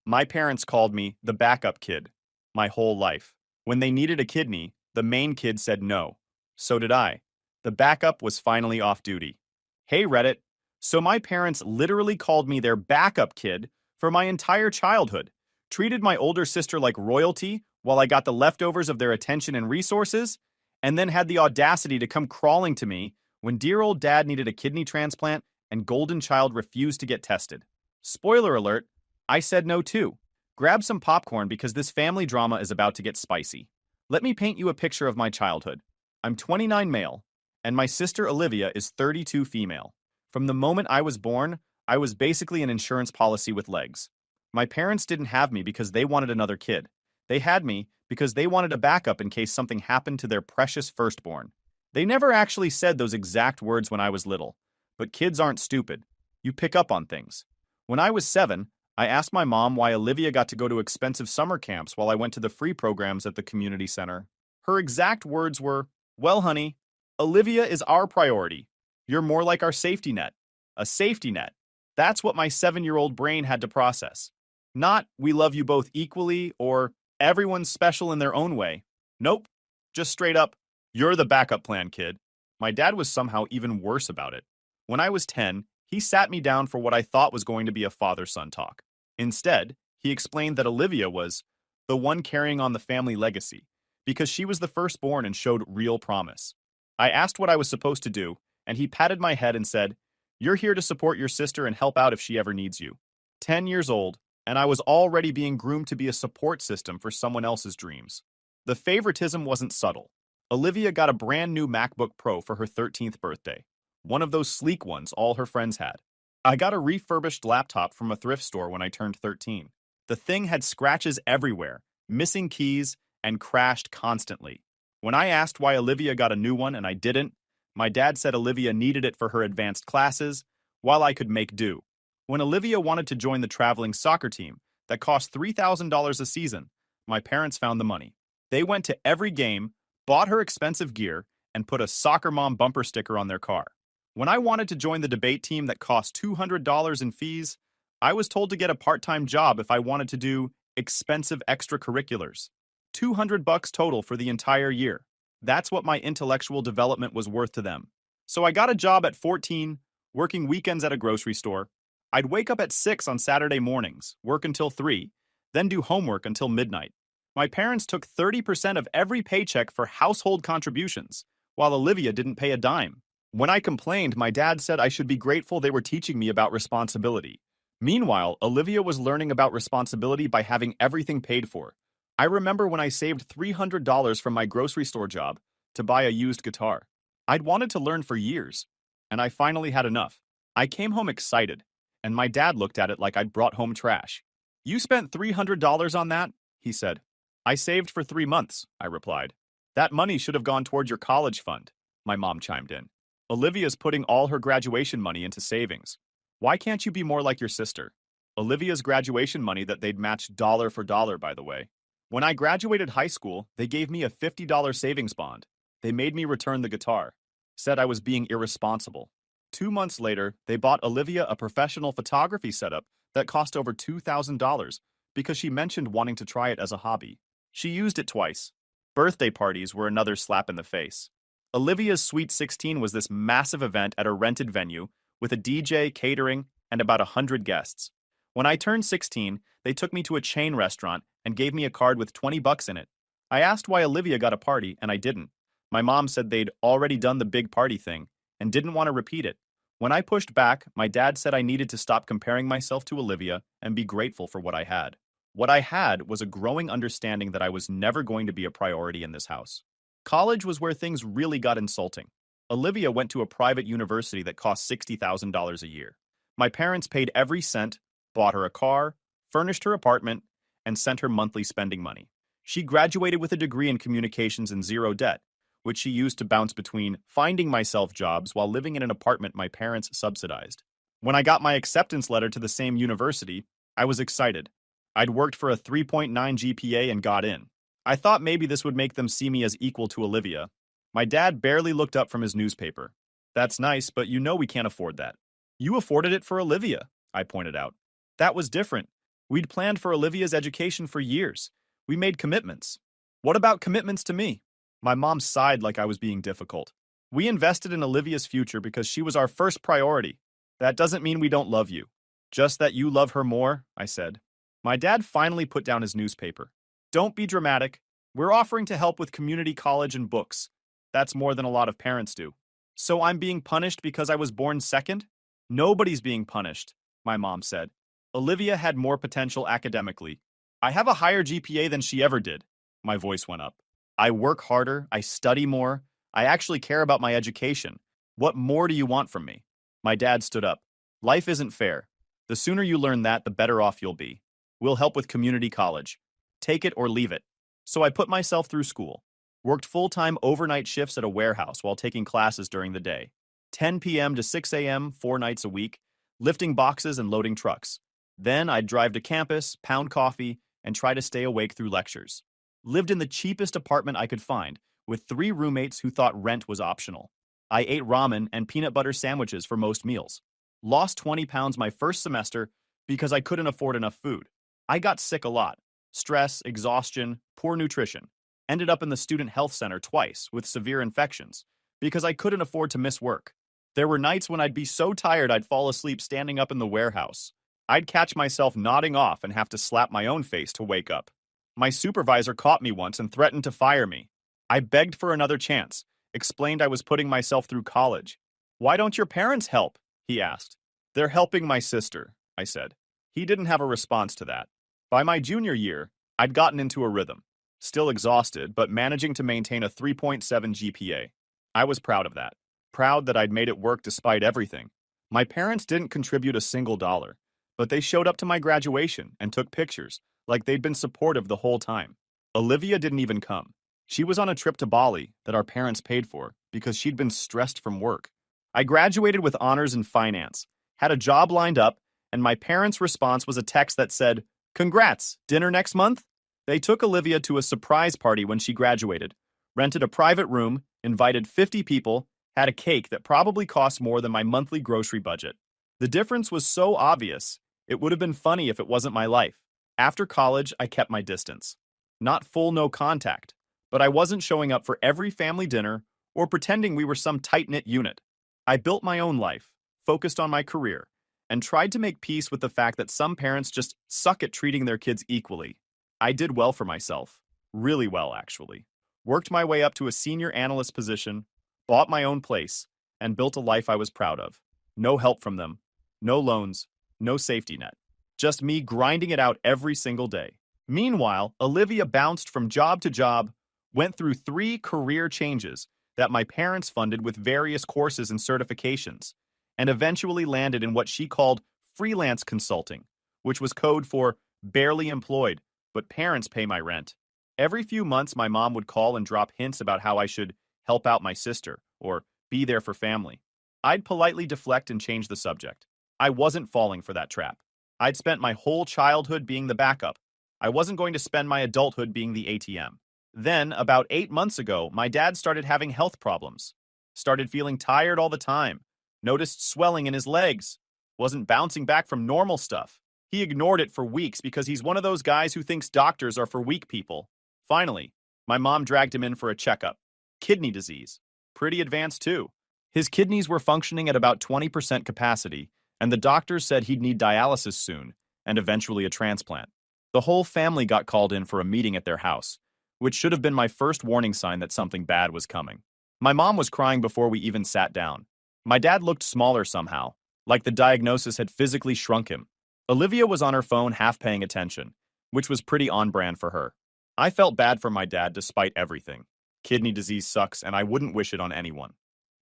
My parents called me the backup kid my whole life. When they needed a kidney, the main kid said no. So did I. The backup was finally off duty. Hey Reddit. So my parents literally called me their backup kid for my entire childhood, treated my older sister like royalty while I got the leftovers of their attention and resources, and then had the audacity to come crawling to me when dear old dad needed a kidney transplant and golden child refused to get tested. Spoiler alert, I said no too. Grab some popcorn because this family drama is about to get spicy. Let me paint you a picture of my childhood. I'm 29 male, and my sister Olivia is 32 female. From the moment I was born, I was basically an insurance policy with legs. My parents didn't have me because they wanted another kid. They had me because they wanted a backup in case something happened to their precious firstborn. They never actually said those exact words when I was little, but kids aren't stupid. You pick up on things. When I was 7, I asked my mom why Olivia got to go to expensive summer camps while I went to the free programs at the community center. Her exact words were, "Well, honey, Olivia is our priority. You're more like our safety net." A safety net. That's what my 7-year-old brain had to process. Not, "We love you both equally," or "Everyone's special in their own way." Nope. Just straight up, "You're the backup plan, kid." My dad was somehow even worse about it. When I was 10, he sat me down for what I thought was going to be a father-son talk. Instead, he explained that Olivia was the one carrying on the family legacy, because she was the firstborn and showed real promise. I asked what I was supposed to do, and he patted my head and said, "You're here to support your sister and help out if she ever needs you." 10 years old, and I was already being groomed to be a support system for someone else's dreams. The favoritism wasn't subtle. Olivia got a brand new MacBook Pro for her 13th birthday, one of those sleek ones all her friends had. I got a refurbished laptop from a thrift store when I turned 13. The thing had scratches everywhere, missing keys, and crashed constantly. When I asked why Olivia got a new one and I didn't, my dad said Olivia needed it for her advanced classes, while I could make do. When Olivia wanted to join the traveling soccer team that cost $3,000 a season, my parents found the money. They went to every game, bought her expensive gear, and put a soccer mom bumper sticker on their car. When I wanted to join the debate team that cost $200 in fees, I was told to get a part-time job if I wanted to do expensive extracurriculars. $200 total for the entire year. That's what my intellectual development was worth to them. So I got a job at 14, working weekends at a grocery store. I'd wake up at 6 on Saturday mornings, work until 3, then do homework until midnight. My parents took 30% of every paycheck for household contributions, while Olivia didn't pay a dime. When I complained, my dad said I should be grateful they were teaching me about responsibility. Meanwhile, Olivia was learning about responsibility by having everything paid for. I remember when I saved $300 from my grocery store job to buy a used guitar. I'd wanted to learn for years, and I finally had enough. I came home excited, and my dad looked at it like I'd brought home trash. "You spent $300 on that?" he said. "I saved for 3 months," I replied. "That money should have gone toward your college fund," my mom chimed in. "Olivia's putting all her graduation money into savings. Why can't you be more like your sister?" Olivia's graduation money that they'd matched dollar for dollar, by the way. When I graduated high school, they gave me a $50 savings bond. They made me return the guitar. Said I was being irresponsible. 2 months later, they bought Olivia a professional photography setup that cost over $2,000 because she mentioned wanting to try it as a hobby. She used it twice. Birthday parties were another slap in the face. Olivia's Sweet 16 was this massive event at a rented venue with a DJ, catering, and about 100 guests. When I turned 16, they took me to a chain restaurant and gave me a card with $20 in it. I asked why Olivia got a party, and I didn't. My mom said they'd already done the big party thing and didn't want to repeat it. When I pushed back, my dad said I needed to stop comparing myself to Olivia and be grateful for what I had. What I had was a growing understanding that I was never going to be a priority in this house. College was where things really got insulting. Olivia went to a private university that cost $60,000 a year. My parents paid every cent, bought her a car, furnished her apartment, and sent her monthly spending money. She graduated with a degree in communications and zero debt, which she used to bounce between finding myself jobs while living in an apartment my parents subsidized. When I got my acceptance letter to the same university, I was excited. I'd worked for a 3.9 GPA and got in. I thought maybe this would make them see me as equal to Olivia. My dad barely looked up from his newspaper. "That's nice, but you know we can't afford that." "You afforded it for Olivia," I pointed out. "That was different. We'd planned for Olivia's education for years. We made commitments. What about commitments to me? My mom sighed like I was being difficult. We invested in Olivia's future because she was our first priority. That doesn't mean we don't love you. Just that you love her more, I said. My dad finally put down his newspaper. Don't be dramatic. We're offering to help with community college and books. That's more than a lot of parents do. So I'm being punished because I was born second? Nobody's being punished, my mom said. Olivia had more potential academically. I have a higher GPA than she ever did. My voice went up. I work harder, I study more, I actually care about my education. What more do you want from me? My dad stood up. Life isn't fair. The sooner you learn that, the better off you'll be. We'll help with community college. Take it or leave it. So I put myself through school. Worked full-time overnight shifts at a warehouse while taking classes during the day. 10 p.m. to 6 a.m. 4 nights a week, lifting boxes and loading trucks. Then I'd drive to campus, pound coffee, and try to stay awake through lectures. Lived in the cheapest apartment I could find, with 3 roommates who thought rent was optional. I ate ramen and peanut butter sandwiches for most meals. Lost 20 pounds my first semester because I couldn't afford enough food. I got sick a lot. Stress, exhaustion, poor nutrition. Ended up in the student health center twice with severe infections because I couldn't afford to miss work. There were nights when I'd be so tired I'd fall asleep standing up in the warehouse. I'd catch myself nodding off and have to slap my own face to wake up. My supervisor caught me once and threatened to fire me. I begged for another chance, explained I was putting myself through college. Why don't your parents help? He asked. They're helping my sister, I said. He didn't have a response to that. By my junior year, I'd gotten into a rhythm. Still exhausted, but managing to maintain a 3.7 GPA. I was proud of that. Proud that I'd made it work despite everything. My parents didn't contribute a single dollar, but they showed up to my graduation and took pictures, like they'd been supportive the whole time. Olivia didn't even come. She was on a trip to Bali that our parents paid for because she'd been stressed from work. I graduated with honors in finance, had a job lined up, and my parents' response was a text that said, "Congrats, dinner next month?" They took Olivia to a surprise party when she graduated, rented a private room, invited 50 people, had a cake that probably cost more than my monthly grocery budget. The difference was so obvious, it would have been funny if it wasn't my life. After college, I kept my distance. Not full no contact, but I wasn't showing up for every family dinner or pretending we were some tight-knit unit. I built my own life, focused on my career, and tried to make peace with the fact that some parents just suck at treating their kids equally. I did well for myself. Really well, actually. Worked my way up to a senior analyst position, bought my own place, and built a life I was proud of. No help from them. No loans. No safety net. Just me grinding it out every single day. Meanwhile, Olivia bounced from job to job, went through 3 career changes that my parents funded with various courses and certifications, and eventually landed in what she called freelance consulting, which was code for barely employed, but parents pay my rent. Every few months, my mom would call and drop hints about how I should help out my sister or be there for family. I'd politely deflect and change the subject. I wasn't falling for that trap. I'd spent my whole childhood being the backup. I wasn't going to spend my adulthood being the ATM. Then, about 8 months ago, my dad started having health problems. Started feeling tired all the time. Noticed swelling in his legs. Wasn't bouncing back from normal stuff. He ignored it for weeks because he's one of those guys who thinks doctors are for weak people. Finally, my mom dragged him in for a checkup. Kidney disease. Pretty advanced too. His kidneys were functioning at about 20% capacity, and the doctors said he'd need dialysis soon, and eventually a transplant. The whole family got called in for a meeting at their house, which should have been my first warning sign that something bad was coming. My mom was crying before we even sat down. My dad looked smaller somehow, like the diagnosis had physically shrunk him. Olivia was on her phone half paying attention, which was pretty on brand for her. I felt bad for my dad despite everything. Kidney disease sucks, and I wouldn't wish it on anyone.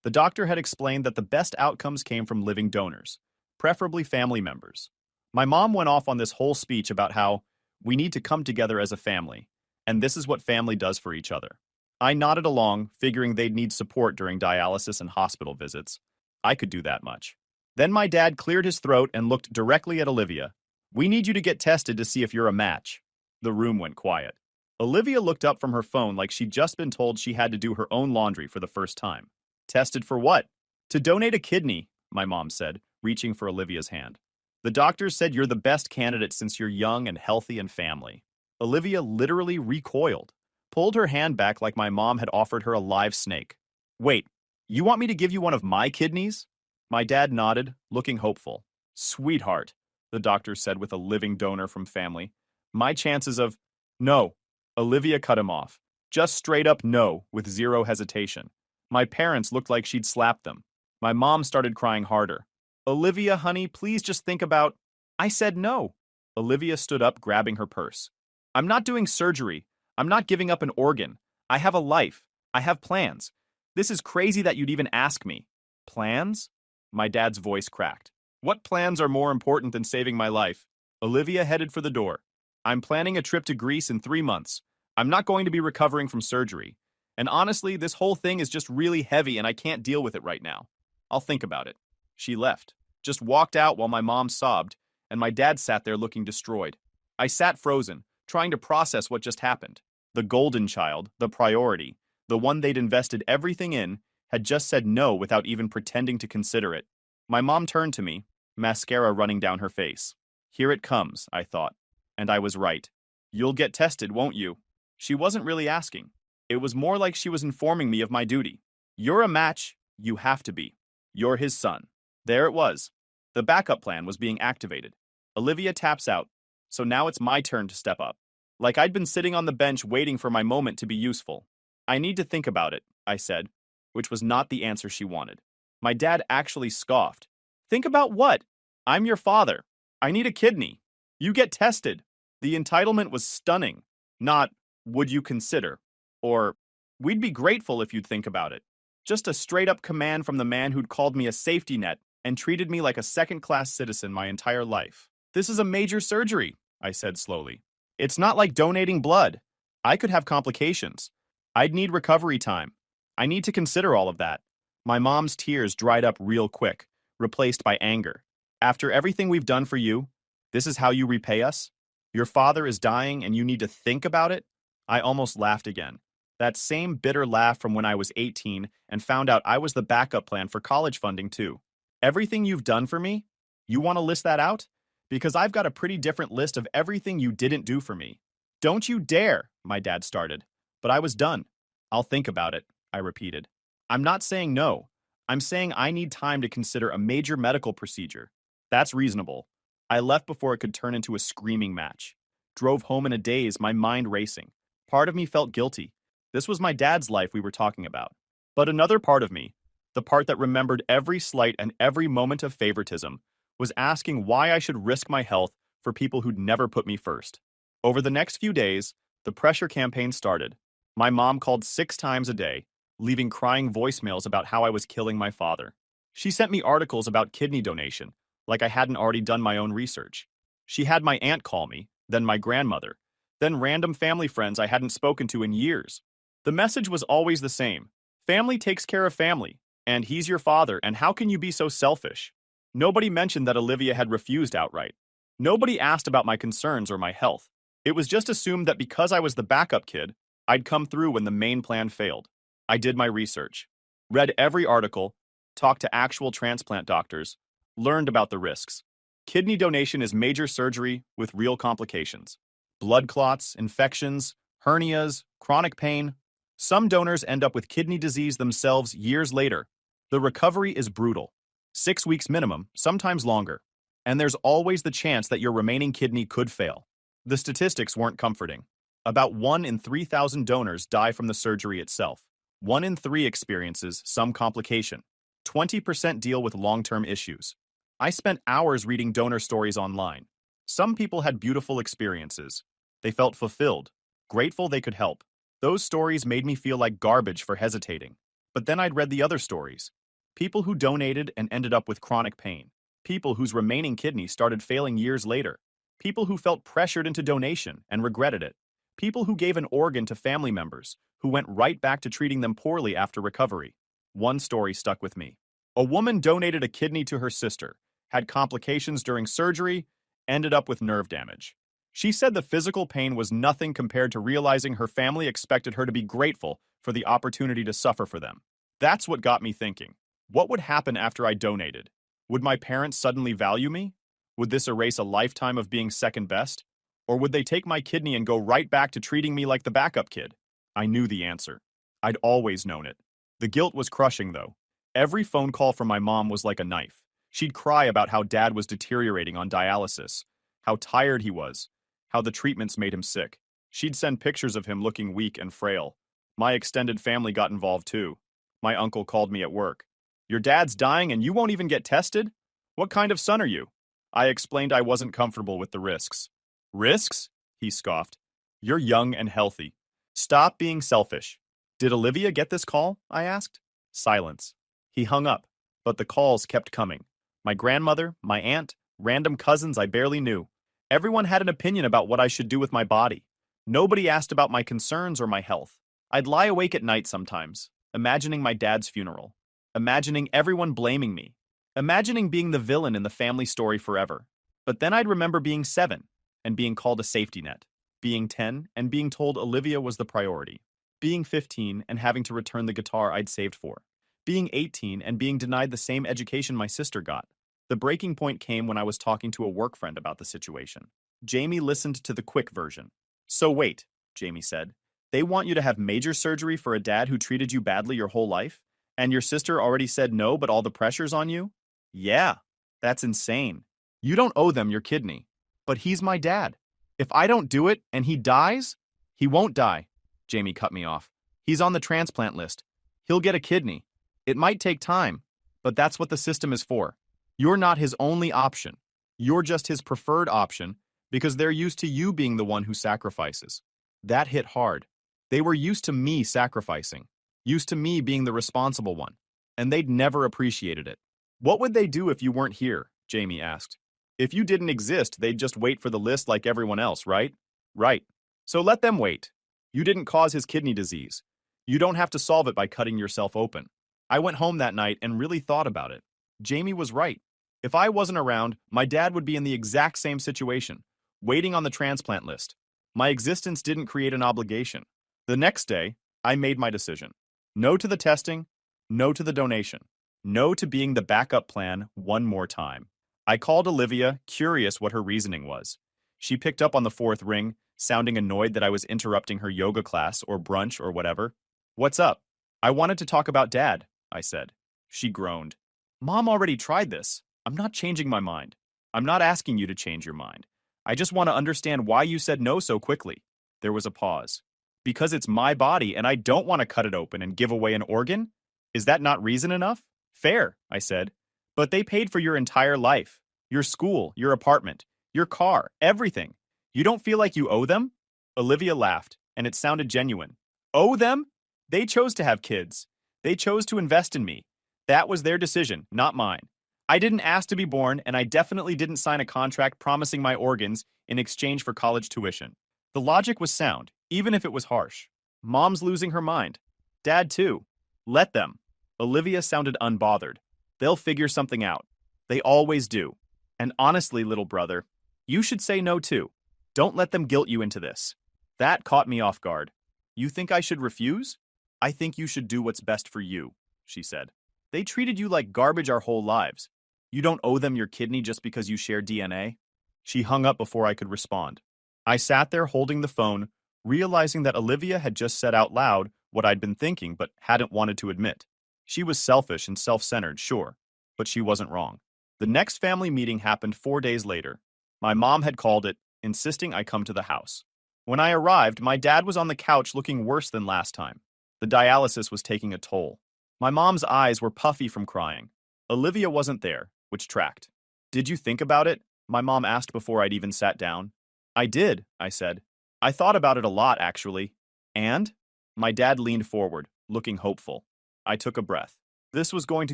The doctor had explained that the best outcomes came from living donors, preferably family members. My mom went off on this whole speech about how we need to come together as a family, and this is what family does for each other. I nodded along, figuring they'd need support during dialysis and hospital visits. I could do that much. Then my dad cleared his throat and looked directly at Olivia. "We need you to get tested to see if you're a match." The room went quiet. Olivia looked up from her phone like she'd just been told she had to do her own laundry for the first time. "Tested for what?" "To donate a kidney," my mom said, reaching for Olivia's hand. The doctors said you're the best candidate since you're young and healthy and family. Olivia literally recoiled, pulled her hand back like my mom had offered her a live snake. Wait, you want me to give you one of my kidneys? My dad nodded, looking hopeful. Sweetheart, the doctor said with a living donor from family. My chances of... No. Olivia cut him off. Just straight up no, with zero hesitation. My parents looked like she'd slapped them. My mom started crying harder. Olivia, honey, please just think about... I said no. Olivia stood up, grabbing her purse. I'm not doing surgery. I'm not giving up an organ. I have a life. I have plans. This is crazy that you'd even ask me. Plans? My dad's voice cracked. What plans are more important than saving my life? Olivia headed for the door. I'm planning a trip to Greece in 3 months. I'm not going to be recovering from surgery. And honestly, this whole thing is just really heavy and I can't deal with it right now. I'll think about it. She left, just walked out while my mom sobbed, and my dad sat there looking destroyed. I sat frozen, trying to process what just happened. The golden child, the priority, the one they'd invested everything in, had just said no without even pretending to consider it. My mom turned to me, mascara running down her face. Here it comes, I thought. And I was right. You'll get tested, won't you? She wasn't really asking. It was more like she was informing me of my duty. You're a match, you have to be. You're his son. There it was. The backup plan was being activated. Olivia taps out, so now it's my turn to step up. Like I'd been sitting on the bench waiting for my moment to be useful. I need to think about it, I said, which was not the answer she wanted. My dad actually scoffed. Think about what? I'm your father. I need a kidney. You get tested. The entitlement was stunning. Not, would you consider? Or, we'd be grateful if you'd think about it. Just a straight-up command from the man who'd called me a safety net and treated me like a second-class citizen my entire life. This is a major surgery, I said slowly. It's not like donating blood. I could have complications. I'd need recovery time. I need to consider all of that. My mom's tears dried up real quick, replaced by anger. After everything we've done for you, this is how you repay us? Your father is dying and you need to think about it? I almost laughed again. That same bitter laugh from when I was 18 and found out I was the backup plan for college funding too. Everything you've done for me? You want to list that out? Because I've got a pretty different list of everything you didn't do for me. Don't you dare, my dad started. But I was done. I'll think about it, I repeated. I'm not saying no. I'm saying I need time to consider a major medical procedure. That's reasonable. I left before it could turn into a screaming match. Drove home in a daze, my mind racing. Part of me felt guilty. This was my dad's life we were talking about. But another part of me, the part that remembered every slight and every moment of favoritism, was asking why I should risk my health for people who'd never put me first. Over the next few days, the pressure campaign started. My mom called 6 times a day, leaving crying voicemails about how I was killing my father. She sent me articles about kidney donation, like I hadn't already done my own research. She had my aunt call me, then my grandmother, then random family friends I hadn't spoken to in years. The message was always the same. Family takes care of family, and he's your father, and how can you be so selfish? Nobody mentioned that Olivia had refused outright. Nobody asked about my concerns or my health. It was just assumed that because I was the backup kid, I'd come through when the main plan failed. I did my research, read every article, talked to actual transplant doctors, learned about the risks. Kidney donation is major surgery with real complications. Blood clots, infections, hernias, chronic pain. Some donors end up with kidney disease themselves years later. The recovery is brutal. 6 weeks minimum, sometimes longer. And there's always the chance that your remaining kidney could fail. The statistics weren't comforting. About 1 in 3,000 donors die from the surgery itself. 1 in 3 experiences some complication. 20% deal with long-term issues. I spent hours reading donor stories online. Some people had beautiful experiences. They felt fulfilled, grateful they could help. Those stories made me feel like garbage for hesitating. But then I'd read the other stories. People who donated and ended up with chronic pain. People whose remaining kidney started failing years later. People who felt pressured into donation and regretted it. People who gave an organ to family members who went right back to treating them poorly after recovery. One story stuck with me. A woman donated a kidney to her sister, had complications during surgery, ended up with nerve damage. She said the physical pain was nothing compared to realizing her family expected her to be grateful for the opportunity to suffer for them. That's what got me thinking. What would happen after I donated? Would my parents suddenly value me? Would this erase a lifetime of being second best? Or would they take my kidney and go right back to treating me like the backup kid? I knew the answer. I'd always known it. The guilt was crushing, though. Every phone call from my mom was like a knife. She'd cry about how dad was deteriorating on dialysis, how tired he was, how the treatments made him sick. She'd send pictures of him looking weak and frail. My extended family got involved too. My uncle called me at work. Your dad's dying and you won't even get tested? What kind of son are you? I explained I wasn't comfortable with the risks. Risks? He scoffed. You're young and healthy. Stop being selfish. Did Olivia get this call? I asked. Silence. He hung up, but the calls kept coming. My grandmother, my aunt, random cousins I barely knew. Everyone had an opinion about what I should do with my body. Nobody asked about my concerns or my health. I'd lie awake at night sometimes, imagining my dad's funeral, imagining everyone blaming me, imagining being the villain in the family story forever. But then I'd remember being 7 and being called a safety net, being 10 and being told Olivia was the priority, being 15 and having to return the guitar I'd saved for, being 18 and being denied the same education my sister got. The breaking point came when I was talking to a work friend about the situation. Jamie listened to the quick version. So wait, Jamie said. They want you to have major surgery for a dad who treated you badly your whole life? And your sister already said no, but all the pressure's on you? Yeah, that's insane. You don't owe them your kidney. But he's my dad. If I don't do it and he dies, he won't die. Jamie cut me off. He's on the transplant list. He'll get a kidney. It might take time, but that's what the system is for. You're not his only option. You're just his preferred option because they're used to you being the one who sacrifices. That hit hard. They were used to me sacrificing, used to me being the responsible one, and they'd never appreciated it. What would they do if you weren't here? Jamie asked. If you didn't exist, they'd just wait for the list like everyone else, right? Right. So let them wait. You didn't cause his kidney disease. You don't have to solve it by cutting yourself open. I went home that night and really thought about it. Jamie was right. If I wasn't around, my dad would be in the exact same situation, waiting on the transplant list. My existence didn't create an obligation. The next day, I made my decision. No to the testing, no to the donation, no to being the backup plan one more time. I called Olivia, curious what her reasoning was. She picked up on the fourth ring, sounding annoyed that I was interrupting her yoga class or brunch or whatever. What's up? I wanted to talk about Dad, I said. She groaned. Mom already tried this. I'm not changing my mind. I'm not asking you to change your mind. I just want to understand why you said no so quickly. There was a pause. Because it's my body and I don't want to cut it open and give away an organ? Is that not reason enough? Fair, I said. But they paid for your entire life. Your school, your apartment, your car, everything. You don't feel like you owe them? Olivia laughed, and it sounded genuine. Owe them? They chose to have kids. They chose to invest in me. That was their decision, not mine. I didn't ask to be born, and I definitely didn't sign a contract promising my organs in exchange for college tuition. The logic was sound, even if it was harsh. Mom's losing her mind. Dad, too. Let them. Olivia sounded unbothered. They'll figure something out. They always do. And honestly, little brother, you should say no too. Don't let them guilt you into this. That caught me off guard. You think I should refuse? I think you should do what's best for you, she said. They treated you like garbage our whole lives. You don't owe them your kidney just because you share DNA? She hung up before I could respond. I sat there holding the phone, realizing that Olivia had just said out loud what I'd been thinking but hadn't wanted to admit. She was selfish and self-centered, sure, but she wasn't wrong. The next family meeting happened 4 days later. My mom had called it, insisting I come to the house. When I arrived, my dad was on the couch looking worse than last time. The dialysis was taking a toll. My mom's eyes were puffy from crying. Olivia wasn't there, which tracked. Did you think about it? My mom asked before I'd even sat down. I did, I said. I thought about it a lot, actually. And? My dad leaned forward, looking hopeful. I took a breath. This was going to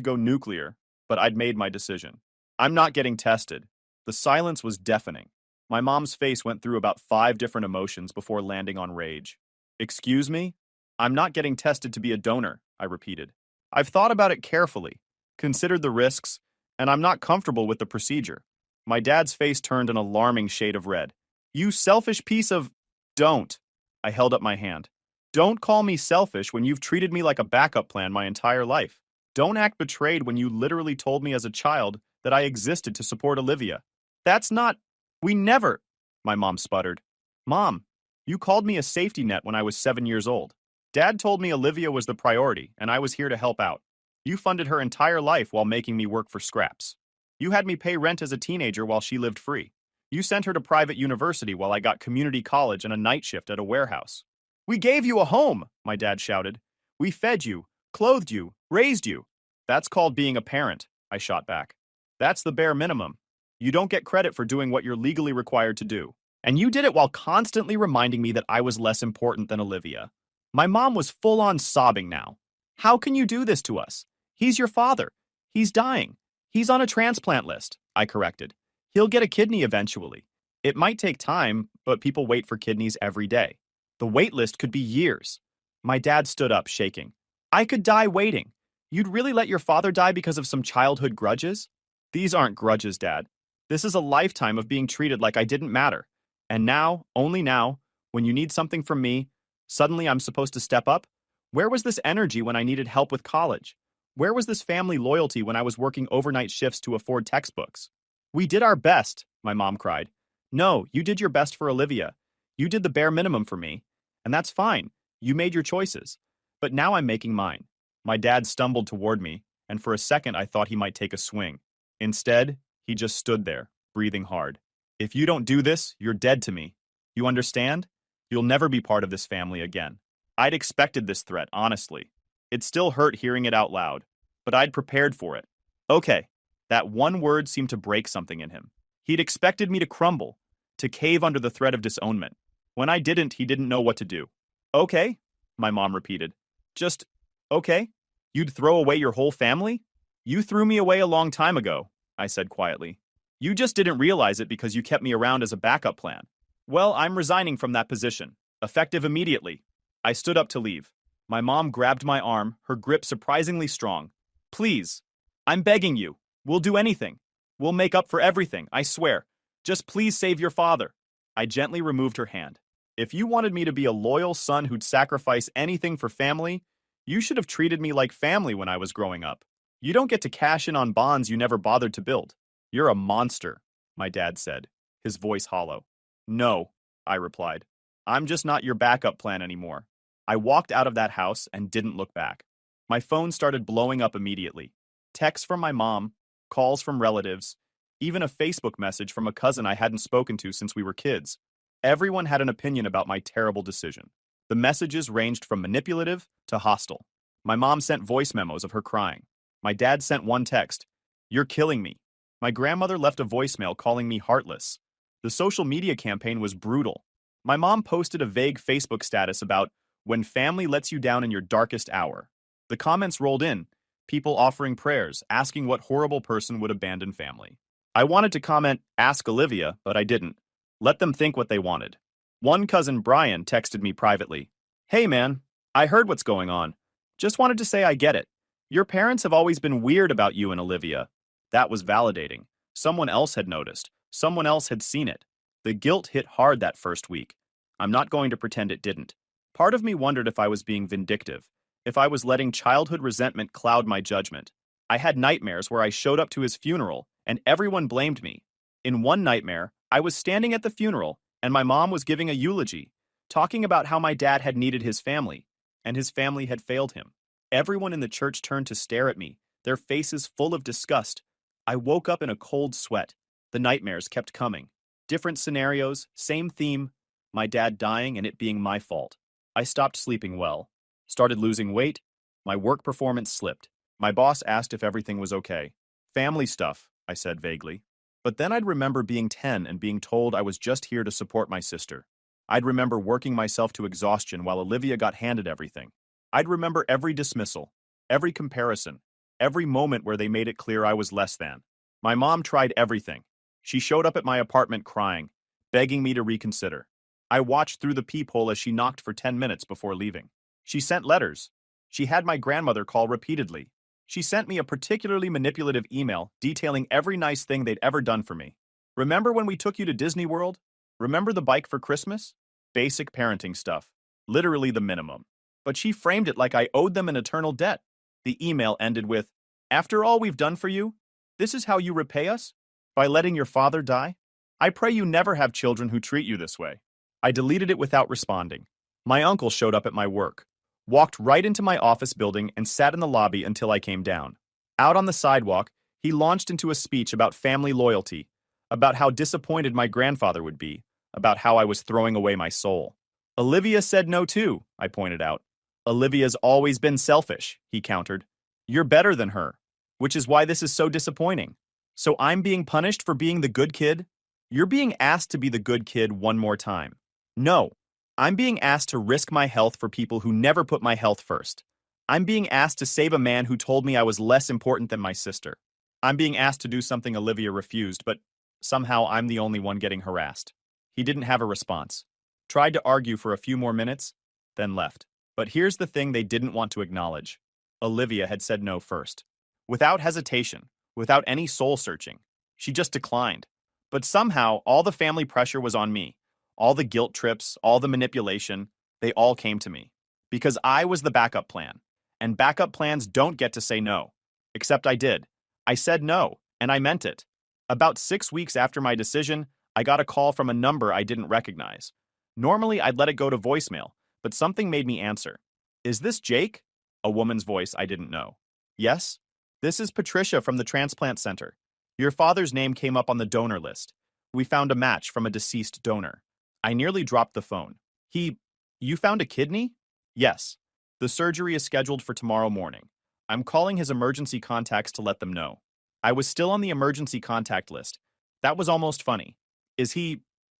go nuclear, but I'd made my decision. I'm not getting tested. The silence was deafening. My mom's face went through about 5 different emotions before landing on rage. Excuse me? I'm not getting tested to be a donor, I repeated. I've thought about it carefully, considered the risks, and I'm not comfortable with the procedure. My dad's face turned an alarming shade of red. You selfish piece of... Don't. I held up my hand. Don't call me selfish when you've treated me like a backup plan my entire life. Don't act betrayed when you literally told me as a child that I existed to support Olivia. That's not. We never. My mom sputtered. Mom, you called me a safety net when I was 7 years old. Dad told me Olivia was the priority, and I was here to help out. You funded her entire life while making me work for scraps. You had me pay rent as a teenager while she lived free. You sent her to private university while I got community college and a night shift at a warehouse. We gave you a home, my dad shouted. We fed you, clothed you, raised you. That's called being a parent, I shot back. That's the bare minimum. You don't get credit for doing what you're legally required to do. And you did it while constantly reminding me that I was less important than Olivia. My mom was full on sobbing now. How can you do this to us? He's your father. He's dying. He's on a transplant list, I corrected. He'll get a kidney eventually. It might take time, but people wait for kidneys every day. The wait list could be years. My dad stood up, shaking. I could die waiting. You'd really let your father die because of some childhood grudges? These aren't grudges, Dad. This is a lifetime of being treated like I didn't matter. And now, only now, when you need something from me, suddenly I'm supposed to step up? Where was this energy when I needed help with college? Where was this family loyalty when I was working overnight shifts to afford textbooks? We did our best, my mom cried. No, you did your best for Olivia. You did the bare minimum for me. And that's fine. You made your choices. But now I'm making mine. My dad stumbled toward me, and for a second I thought he might take a swing. Instead, he just stood there, breathing hard. If you don't do this, you're dead to me. You understand? You'll never be part of this family again. I'd expected this threat, honestly. It still hurt hearing it out loud, but I'd prepared for it. Okay, that one word seemed to break something in him. He'd expected me to crumble, to cave under the threat of disownment. When I didn't, he didn't know what to do. Okay, my mom repeated. Just, okay? You'd throw away your whole family? You threw me away a long time ago, I said quietly. You just didn't realize it because you kept me around as a backup plan. Well, I'm resigning from that position, effective immediately. I stood up to leave. My mom grabbed my arm, her grip surprisingly strong. Please, I'm begging you. We'll do anything. We'll make up for everything, I swear. Just please save your father. I gently removed her hand. If you wanted me to be a loyal son who'd sacrifice anything for family, you should have treated me like family when I was growing up. You don't get to cash in on bonds you never bothered to build. You're a monster, my dad said, his voice hollow. No, I replied. I'm just not your backup plan anymore. I walked out of that house and didn't look back. My phone started blowing up immediately. Texts from my mom, calls from relatives, even a Facebook message from a cousin I hadn't spoken to since we were kids. Everyone had an opinion about my terrible decision. The messages ranged from manipulative to hostile. My mom sent voice memos of her crying. My dad sent one text, "You're killing me." My grandmother left a voicemail calling me heartless. The social media campaign was brutal. My mom posted a vague Facebook status about when family lets you down in your darkest hour. The comments rolled in, people offering prayers, asking what horrible person would abandon family. I wanted to comment, "Ask Olivia," but I didn't. Let them think what they wanted. One cousin, Brian, texted me privately. Hey man, I heard what's going on. Just wanted to say I get it. Your parents have always been weird about you and Olivia. That was validating. Someone else had noticed. Someone else had seen it. The guilt hit hard that first week. I'm not going to pretend it didn't. Part of me wondered if I was being vindictive, if I was letting childhood resentment cloud my judgment. I had nightmares where I showed up to his funeral and everyone blamed me. In one nightmare, I was standing at the funeral and my mom was giving a eulogy, talking about how my dad had needed his family, and his family had failed him. Everyone in the church turned to stare at me, their faces full of disgust. I woke up in a cold sweat. The nightmares kept coming. Different scenarios, same theme, my dad dying and it being my fault. I stopped sleeping well, started losing weight, my work performance slipped. My boss asked if everything was okay. Family stuff, I said vaguely. But then I'd remember being 10 and being told I was just here to support my sister. I'd remember working myself to exhaustion while Olivia got handed everything. I'd remember every dismissal, every comparison, every moment where they made it clear I was less than. My mom tried everything. She showed up at my apartment crying, begging me to reconsider. I watched through the peephole as she knocked for 10 minutes before leaving. She sent letters. She had my grandmother call repeatedly. She sent me a particularly manipulative email detailing every nice thing they'd ever done for me. Remember when we took you to Disney World? Remember the bike for Christmas? Basic parenting stuff. Literally the minimum. But she framed it like I owed them an eternal debt. The email ended with, "After all we've done for you, this is how you repay us? By letting your father die? I pray you never have children who treat you this way. I deleted it without responding. My uncle showed up at my work, walked right into my office building and sat in the lobby until I came down. Out on the sidewalk, he launched into a speech about family loyalty, about how disappointed my grandfather would be, about how I was throwing away my soul. Olivia said no too, I pointed out. Olivia's always been selfish, he countered. You're better than her, which is why this is so disappointing. So I'm being punished for being the good kid? You're being asked to be the good kid one more time. No, I'm being asked to risk my health for people who never put my health first. I'm being asked to save a man who told me I was less important than my sister. I'm being asked to do something Olivia refused, but somehow I'm the only one getting harassed. He didn't have a response. Tried to argue for a few more minutes, then left. But here's the thing they didn't want to acknowledge. Olivia had said no first. Without hesitation, without any soul searching. She just declined. But somehow, all the family pressure was on me. All the guilt trips, all the manipulation, they all came to me. Because I was the backup plan. And backup plans don't get to say no. Except I did. I said no, and I meant it. About 6 weeks after my decision, I got a call from a number I didn't recognize. Normally, I'd let it go to voicemail, but something made me answer. Is this Jake? A woman's voice I didn't know. Yes? This is Patricia from the transplant center. Your father's name came up on the donor list. We found a match from a deceased donor. I nearly dropped the phone. You found a kidney? Yes. The surgery is scheduled for tomorrow morning. I'm calling his emergency contacts to let them know. I was still on the emergency contact list. That was almost funny.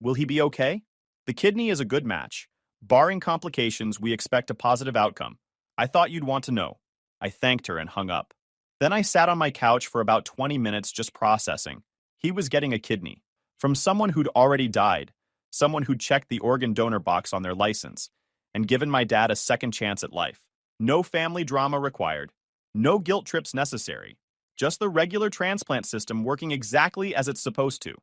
Will he be okay? The kidney is a good match. Barring complications, we expect a positive outcome. I thought you'd want to know. I thanked her and hung up. Then I sat on my couch for about 20 minutes just processing. He was getting a kidney. From someone who'd already died. Someone who'd checked the organ donor box on their license. And given my dad a second chance at life. No family drama required. No guilt trips necessary. Just the regular transplant system working exactly as it's supposed to.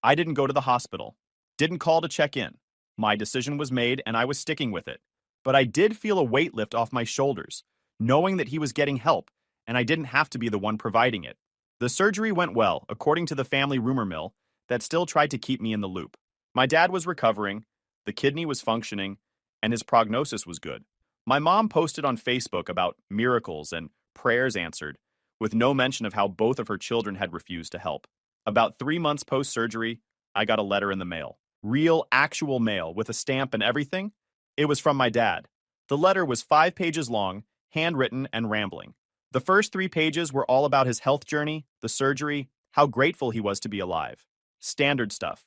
I didn't go to the hospital. Didn't call to check in. My decision was made and I was sticking with it. But I did feel a weight lift off my shoulders, knowing that he was getting help, and I didn't have to be the one providing it. The surgery went well, according to the family rumor mill, that still tried to keep me in the loop. My dad was recovering, the kidney was functioning, and his prognosis was good. My mom posted on Facebook about miracles and prayers answered, with no mention of how both of her children had refused to help. About 3 months post-surgery, I got a letter in the mail. Real, actual mail with a stamp and everything. It was from my dad. The letter was 5 pages long, handwritten and rambling. The first 3 pages were all about his health journey, the surgery, how grateful he was to be alive. Standard stuff.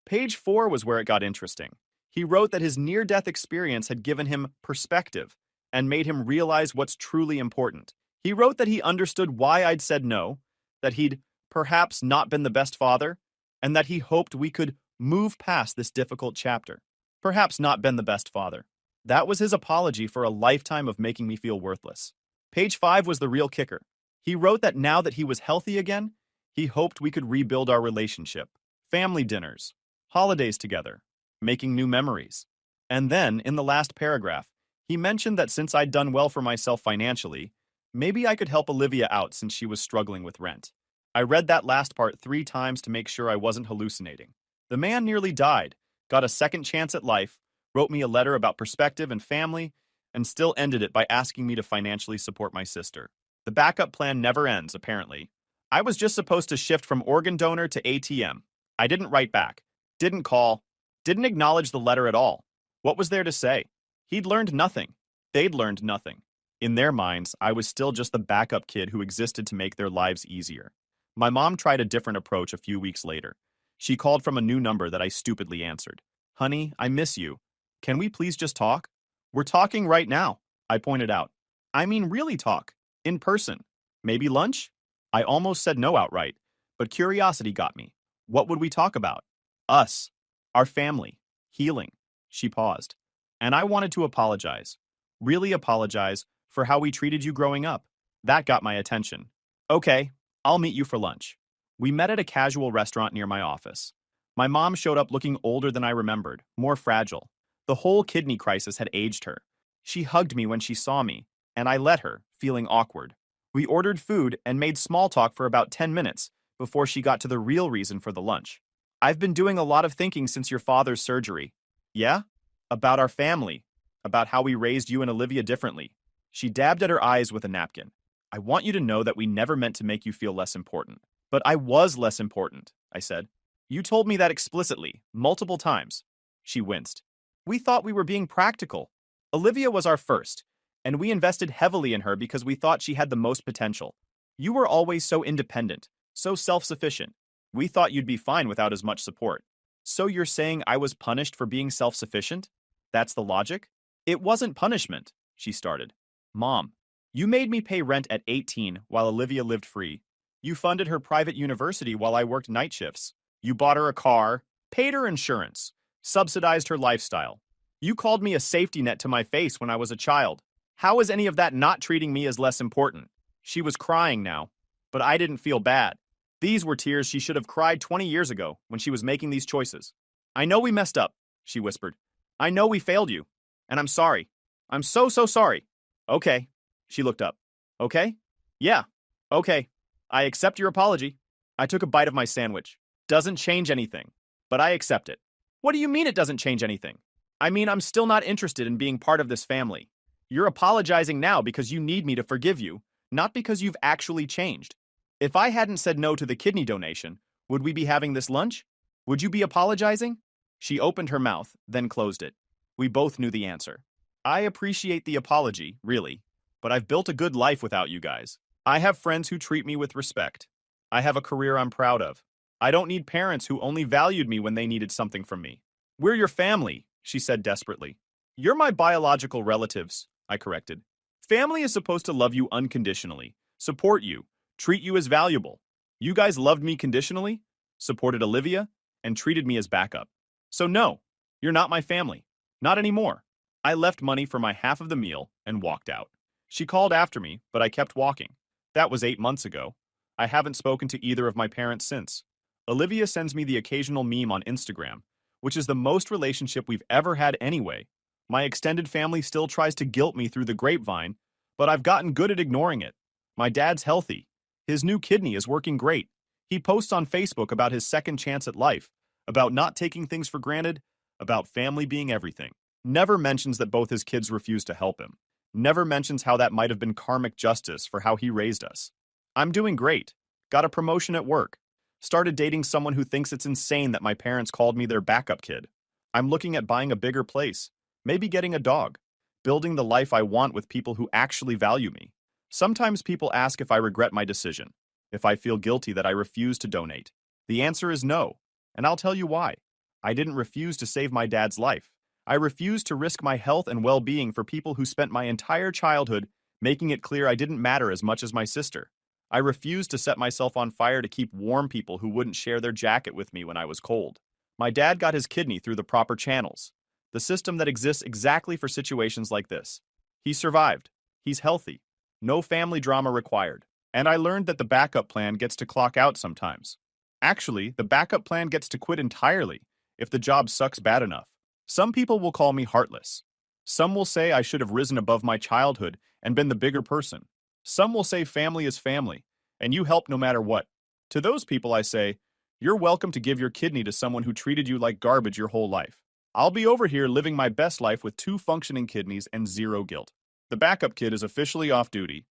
Page 4 was where it got interesting. He wrote that his near-death experience had given him perspective and made him realize what's truly important. He wrote that he understood why I'd said no, that he'd perhaps not been the best father, and that he hoped we could move past this difficult chapter. Perhaps not been the best father. That was his apology for a lifetime of making me feel worthless. Page 5 was the real kicker. He wrote that now that he was healthy again, he hoped we could rebuild our relationship. Family dinners, holidays together, making new memories. And then, in the last paragraph, he mentioned that since I'd done well for myself financially, maybe I could help Olivia out since she was struggling with rent. I read that last part 3 times to make sure I wasn't hallucinating. The man nearly died, got a second chance at life, wrote me a letter about perspective and family, and still ended it by asking me to financially support my sister. The backup plan never ends, apparently. I was just supposed to shift from organ donor to ATM. I didn't write back, didn't call, didn't acknowledge the letter at all. What was there to say? He'd learned nothing. They'd learned nothing. In their minds, I was still just the backup kid who existed to make their lives easier. My mom tried a different approach a few weeks later. She called from a new number that I stupidly answered. Honey, I miss you. Can we please just talk? We're talking right now, I pointed out. I mean really talk. In person. Maybe lunch? I almost said no outright, but curiosity got me. What would we talk about? Us. Our family. Healing. She paused. And I wanted to apologize. Really apologize for how we treated you growing up. That got my attention. Okay, I'll meet you for lunch. We met at a casual restaurant near my office. My mom showed up looking older than I remembered, more fragile. The whole kidney crisis had aged her. She hugged me when she saw me, and I let her, feeling awkward. We ordered food and made small talk for about 10 minutes before she got to the real reason for the lunch. I've been doing a lot of thinking since your father's surgery. Yeah? About our family. About how we raised you and Olivia differently. She dabbed at her eyes with a napkin. I want you to know that we never meant to make you feel less important. But I was less important, I said. You told me that explicitly, multiple times. She winced. We thought we were being practical. Olivia was our first, and we invested heavily in her because we thought she had the most potential. You were always so independent, so self-sufficient. We thought you'd be fine without as much support. So you're saying I was punished for being self-sufficient? That's the logic? It wasn't punishment, she started. Mom, you made me pay rent at 18 while Olivia lived free. You funded her private university while I worked night shifts. You bought her a car, paid her insurance, subsidized her lifestyle. You called me a safety net to my face when I was a child. How is any of that not treating me as less important? She was crying now, but I didn't feel bad. These were tears she should have cried 20 years ago when she was making these choices. I know we messed up, she whispered. I know we failed you, and I'm sorry. I'm so sorry. Okay. She looked up. Okay? Yeah. Okay. I accept your apology. I took a bite of my sandwich. Doesn't change anything, but I accept it. What do you mean it doesn't change anything? I mean, I'm still not interested in being part of this family. You're apologizing now because you need me to forgive you, not because you've actually changed. If I hadn't said no to the kidney donation, would we be having this lunch? Would you be apologizing? She opened her mouth, then closed it. We both knew the answer. I appreciate the apology, really, but I've built a good life without you guys. I have friends who treat me with respect. I have a career I'm proud of. I don't need parents who only valued me when they needed something from me. We're your family, she said desperately. You're my biological relatives, I corrected. Family is supposed to love you unconditionally, support you, treat you as valuable. You guys loved me conditionally, supported Olivia, and treated me as backup. So no, you're not my family. Not anymore. I left money for my half of the meal and walked out. She called after me, but I kept walking. That was 8 months ago. I haven't spoken to either of my parents since. Olivia sends me the occasional meme on Instagram, which is the most relationship we've ever had anyway. My extended family still tries to guilt me through the grapevine, but I've gotten good at ignoring it. My dad's healthy. His new kidney is working great. He posts on Facebook about his second chance at life, about not taking things for granted, about family being everything. Never mentions that both his kids refused to help him. Never mentions how that might have been karmic justice for how he raised us. I'm doing great. Got a promotion at work. Started dating someone who thinks it's insane that my parents called me their backup kid. I'm looking at buying a bigger place, maybe getting a dog, building the life I want with people who actually value me. Sometimes people ask if I regret my decision, if I feel guilty that I refuse to donate. The answer is no, and I'll tell you why. I didn't refuse to save my dad's life. I refused to risk my health and well-being for people who spent my entire childhood making it clear I didn't matter as much as my sister. I refused to set myself on fire to keep warm people who wouldn't share their jacket with me when I was cold. My dad got his kidney through the proper channels, the system that exists exactly for situations like this. He survived. He's healthy. No family drama required. And I learned that the backup plan gets to clock out sometimes. Actually, the backup plan gets to quit entirely if the job sucks bad enough. Some people will call me heartless. Some will say I should have risen above my childhood and been the bigger person. Some will say family is family, and you help no matter what. To those people I say, you're welcome to give your kidney to someone who treated you like garbage your whole life. I'll be over here living my best life with 2 functioning kidneys and 0 guilt. The backup kid is officially off duty.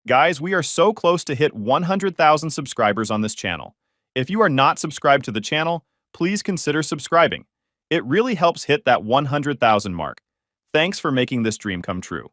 Guys, we are so close to hit 100,000 subscribers on this channel. If you are not subscribed to the channel, please consider subscribing. It really helps hit that 100,000 mark. Thanks for making this dream come true.